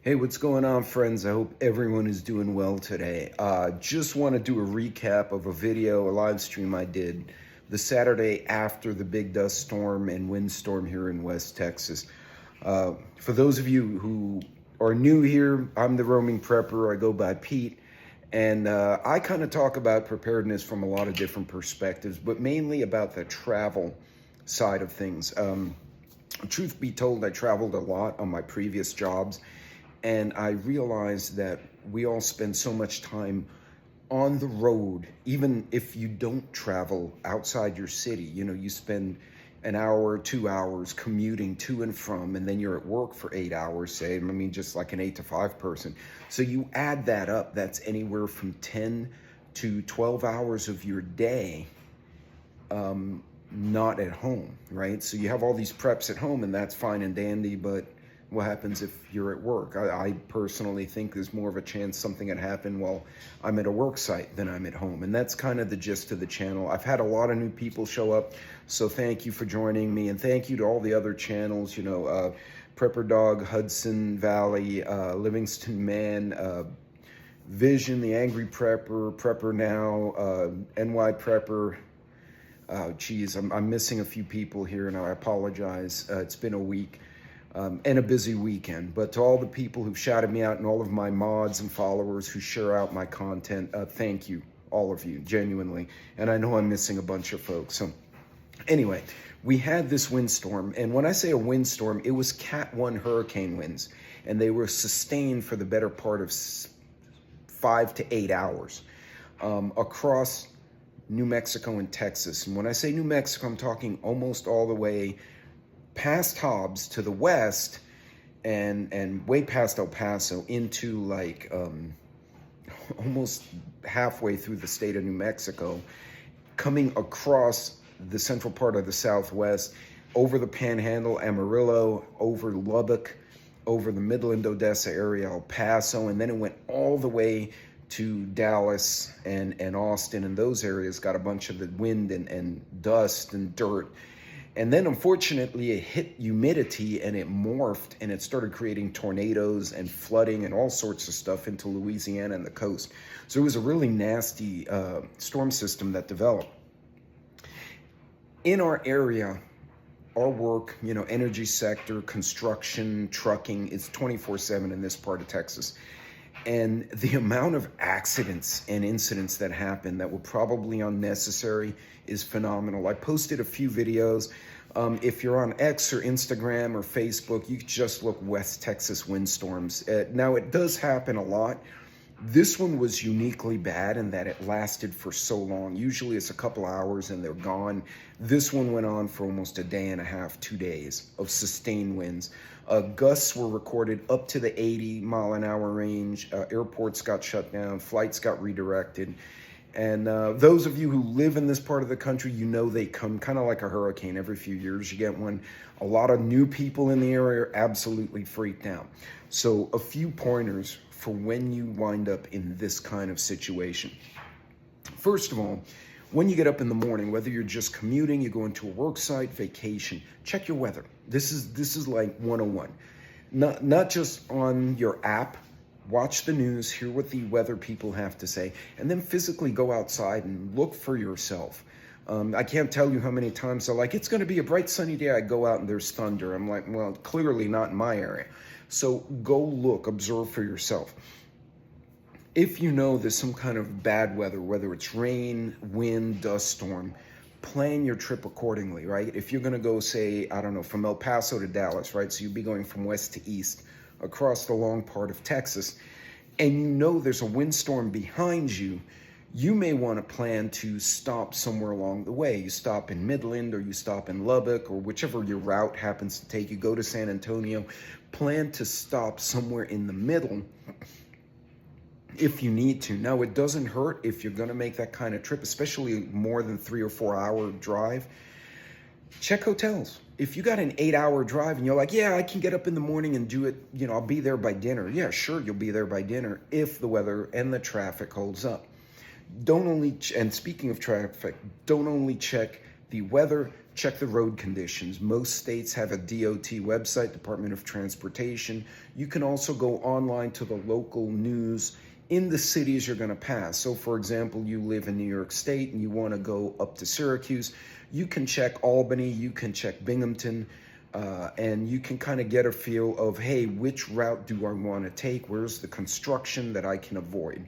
Hey, what's going on, friends? I hope everyone is doing well today. Just want to do a recap of a video, a live stream I did the Saturday after the big dust storm and windstorm here in West Texas. For those of you who are new here, I'm the roaming prepper. I go by Pete, and I kind of talk about preparedness from a lot of different perspectives, but mainly about the travel side of things. Truth be told, I traveled a lot on my previous jobs. And I realized that we all spend so much time on the road, even if you don't travel outside your city. You know, you spend an hour or 2 hours commuting to and from, and then you're at work for 8 hours, say, just like an 8 to 5 person. So you add that up, that's anywhere from 10 to 12 hours of your day not at home, right? So you have all these preps at home, and that's fine and dandy, but what happens if you're at work? I personally think there's more of a chance something had happened while I'm at a work site than I'm at home. And that's kind of the gist of the channel. I've had a lot of new people show up, so thank you for joining me. And thank you to all the other channels, Prepper Dog, Hudson Valley, Livingston Man, Vision, The Angry Prepper, Prepper Now, NY Prepper. Geez, I'm missing a few people here, and I apologize. It's been a week. And a busy weekend. But to all the people who've shouted me out and all of my mods and followers who share out my content, thank you, all of you, genuinely. And I know I'm missing a bunch of folks. So anyway, we had this windstorm. And when I say a windstorm, it was Cat 1 hurricane winds. And they were sustained for the better part of 5 to 8 hours across New Mexico and Texas. And when I say New Mexico, I'm talking almost all the way past Hobbs to the west and way past El Paso into like almost halfway through the state of New Mexico, coming across the central part of the Southwest, over the Panhandle, Amarillo, over Lubbock, over the Midland, Odessa area, El Paso, and then it went all the way to Dallas and Austin, and those areas got a bunch of the wind and dust and dirt. And then, unfortunately, it hit humidity and it morphed and it started creating tornadoes and flooding and all sorts of stuff into Louisiana and the coast. So it was a really nasty storm system that developed. In our area, our work, energy sector, construction, trucking, is 24/7 in this part of Texas. And the amount of accidents and incidents that happen that were probably unnecessary is phenomenal. I posted a few videos. If you're on X or Instagram or Facebook, you can just look West Texas windstorms. Now, it does happen a lot. This one was uniquely bad in that it lasted for so long. Usually it's a couple hours and they're gone. This one went on for almost a day and a half, 2 days of sustained winds. Gusts were recorded up to the 80-mile-an-hour range. Airports got shut down. Flights got redirected. And those of you who live in this part of the country, they come kind of like a hurricane. Every few years you get one. A lot of new people in the area are absolutely freaked out. So a few pointers for when you wind up in this kind of situation. First of all, when you get up in the morning, whether you're just commuting, you're going to a work site, vacation, check your weather. This is like 101. Not just on your app. Watch the news, hear what the weather people have to say, and then physically go outside and look for yourself. I can't tell you how many times they're like, it's going to be a bright sunny day. I go out and there's thunder. I'm like, well, clearly not in my area. So go look, observe for yourself. If you know there's some kind of bad weather, whether it's rain, wind, dust storm, plan your trip accordingly, right? If you're going to go, say, I don't know, from El Paso to Dallas, right? So you'd be going from west to east across the long part of Texas, and there's a windstorm behind you, you may want to plan to stop somewhere along the way. You stop in Midland, or you stop in Lubbock, or whichever your route happens to take. You go to San Antonio, plan to stop somewhere in the middle if you need to. Now, it doesn't hurt if you're going to make that kind of trip, especially more than 3 or 4 hour drive. Check hotels. If you got an 8-hour drive and you're like, yeah, I can get up in the morning and do it, I'll be there by dinner. Yeah, sure, you'll be there by dinner if the weather and the traffic holds up. And speaking of traffic, don't only check the weather, check the road conditions. Most states have a DOT website, Department of Transportation. You can also go online to the local news in the cities you're going to pass. So for example, you live in New York State and you want to go up to Syracuse, you can check Albany, you can check Binghamton, and you can kind of get a feel of, hey, which route do I want to take? Where's the construction that I can avoid?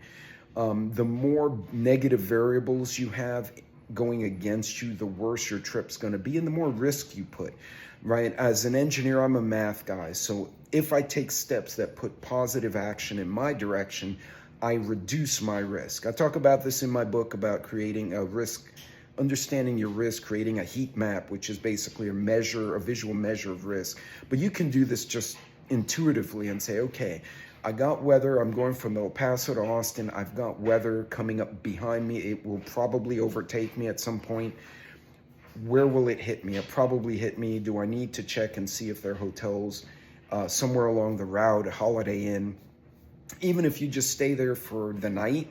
The more negative variables you have going against you, the worse your trip's going to be and the more risk you put, right? As an engineer, I'm a math guy. So if I take steps that put positive action in my direction, I reduce my risk. I talk about this in my book about creating a risk, understanding your risk, creating a heat map, which is basically a visual measure of risk. But you can do this just intuitively and say, okay, I got weather, I'm going from El Paso to Austin, I've got weather coming up behind me, it will probably overtake me at some point. Where will it hit me? It probably hit me. Do I need to check and see if there are hotels somewhere along the route, a Holiday Inn? Even if you just stay there for the night,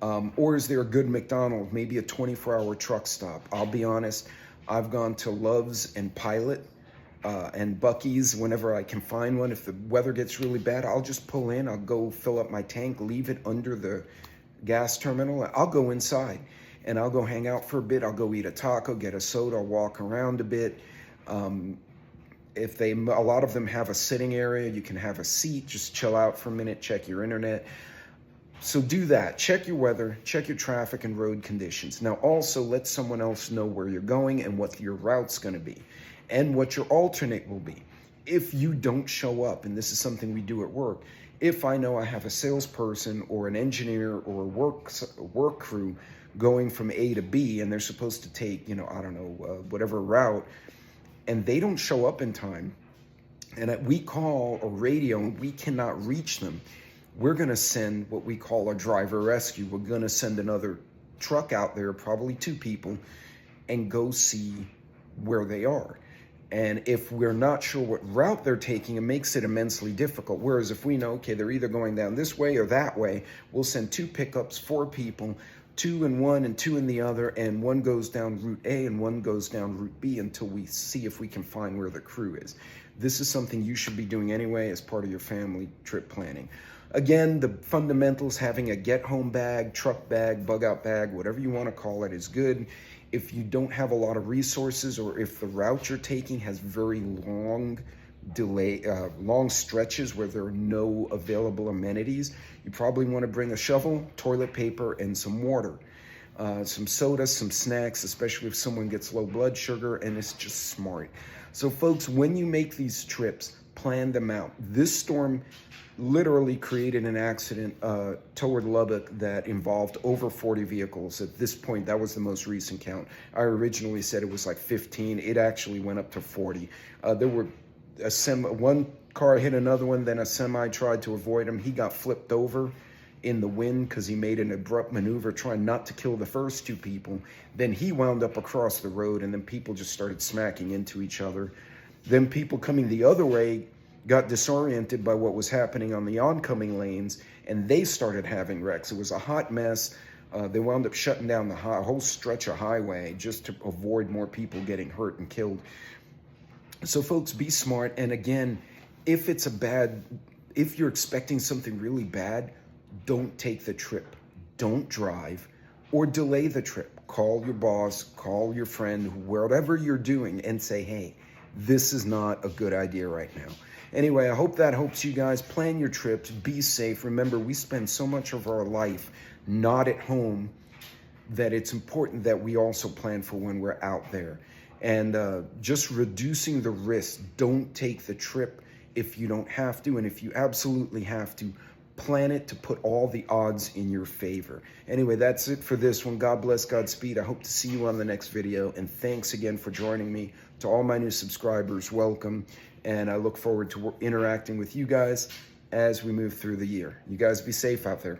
or is there a good McDonald's, maybe a 24-hour truck stop? I'll be honest, I've gone to Love's and Pilot and Buc-ee's whenever I can find one. If the weather gets really bad, I'll just pull in, I'll go fill up my tank, leave it under the gas terminal. I'll go inside and I'll go hang out for a bit. I'll go eat a taco, get a soda, I'll walk around a bit. A lot of them have a sitting area, you can have a seat, just chill out for a minute, check your internet. So do that, check your weather, check your traffic and road conditions. Now also let someone else know where you're going and what your route's gonna be and what your alternate will be. If you don't show up, and this is something we do at work, if I know I have a salesperson or an engineer or a work crew going from A to B and they're supposed to take, whatever route, and they don't show up in time, and we call a radio and we cannot reach them, we're gonna send what we call a driver rescue. We're gonna send another truck out there, probably 2 people, and go see where they are. And if we're not sure what route they're taking, it makes it immensely difficult. Whereas if we know, okay, they're either going down this way or that way, we'll send 2 pickups, 4 people, 2 in one and 2 in the other, and one goes down Route A and one goes down Route B until we see if we can find where the crew is. This is something you should be doing anyway as part of your family trip planning. Again, the fundamentals, having a get-home bag, truck bag, bug-out bag, whatever you want to call it, is good. If you don't have a lot of resources, or if the route you're taking has very long stretches where there are no available amenities, you probably want to bring a shovel, toilet paper, and some water. Some soda, some snacks, especially if someone gets low blood sugar, and it's just smart. So folks, when you make these trips, plan them out. This storm literally created an accident toward Lubbock that involved over 40 vehicles. At this point, that was the most recent count. I originally said it was like 15. It actually went up to 40. There were one car hit another one, then a semi tried to avoid him. He got flipped over in the wind because he made an abrupt maneuver trying not to kill the first 2 people. Then he wound up across the road, and then people just started smacking into each other. Then people coming the other way got disoriented by what was happening on the oncoming lanes, and they started having wrecks. It was a hot mess. They wound up shutting down the whole stretch of highway just to avoid more people getting hurt and killed. So folks, be smart. And again, if you're expecting something really bad, don't take the trip. Don't drive or delay the trip. Call your boss, call your friend, whatever you're doing, and say, hey, this is not a good idea right now. Anyway, I hope that helps you guys. Plan your trips, be safe. Remember, we spend so much of our life not at home that it's important that we also plan for when we're out there. And just reducing the risk. Don't take the trip if you don't have to, and if you absolutely have to, plan it to put all the odds in your favor. Anyway, that's it for this one. God bless, Godspeed. I hope to see you on the next video, and thanks again for joining me. To all my new subscribers, welcome, and I look forward to interacting with you guys as we move through the year. You guys be safe out there.